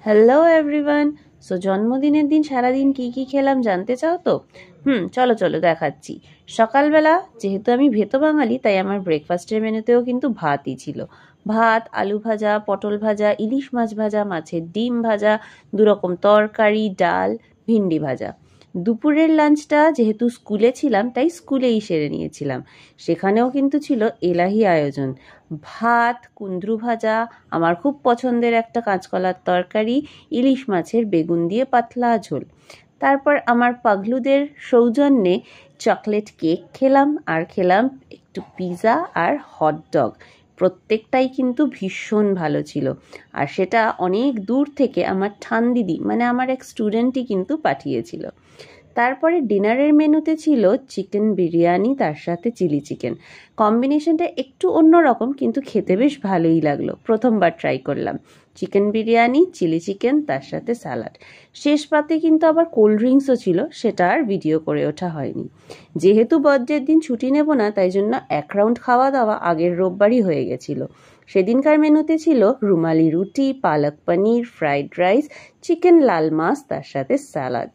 Hello everyone. So জন্মদিনের দিন সারাদিন কি খেলাম জানতে চাও তো? চলো চলো দেখাচ্ছি। সকালবেলা যেহেতু আমি ভেতো বাঙালি, তাই আমার ব্রেকফাস্টের মেনুতেও কিন্তু ভাতই ছিল। ভাত, আলু ভাজা, পটল ভাজা, ইলিশ মাছ ভাজা, মাছের ডিম ভাজা, দুরকম তরকারি, ডাল, ভিন্ডি ভাজা। দুপুরের লাঞ্চটা যেহেতু স্কুলে ছিলাম, তাই স্কুলেই সেরে নিয়েছিলাম। সেখানেও কিন্তু ছিল এলাহি আয়োজন। ভাত, কুঁদরু ভাজা, আমার খুব পছন্দের একটা কাঁচকলার তরকারি, ইলিশ মাছের বেগুন দিয়ে পাতলা ঝোল। তারপর আমার পাগলুদের সৌজন্যে চকলেট কেক খেলাম, আর খেলাম একটু পিৎজা আর হটডগ। প্রত্যেকটাই কিন্তু ভীষণ ভালো ছিল। আর সেটা অনেক দূর থেকে আমার ঠান্দিদি মানে আমার এক স্টুডেন্টই কিন্তু পাঠিয়েছিল। তারপরে ডিনারের মেনুতে ছিল চিকেন বিরিয়ানি, তার সাথে চিলি চিকেন। কম্বিনেশনটা একটু অন্যরকম, কিন্তু খেতে বেশ ভালোই লাগলো। প্রথমবার ট্রাই করলাম চিকেন বিরিয়ানি, চিলি চিকেন, তার সাথে স্যালাড। শেষ পাতে কিন্তু আবার কোল্ড ড্রিঙ্কসও ছিল, সেটা আর ভিডিও করে ওঠা হয়নি। যেহেতু বার্থডের দিন ছুটি নেব না, তাই জন্য এক রাউন্ড খাওয়া দাওয়া আগের রোববারই হয়ে গেছিল। সেদিনকার মেনুতে ছিল রুমালি রুটি, পালক পনির, ফ্রাইড রাইস, চিকেন লাল মাছ, তার সাথে স্যালাড।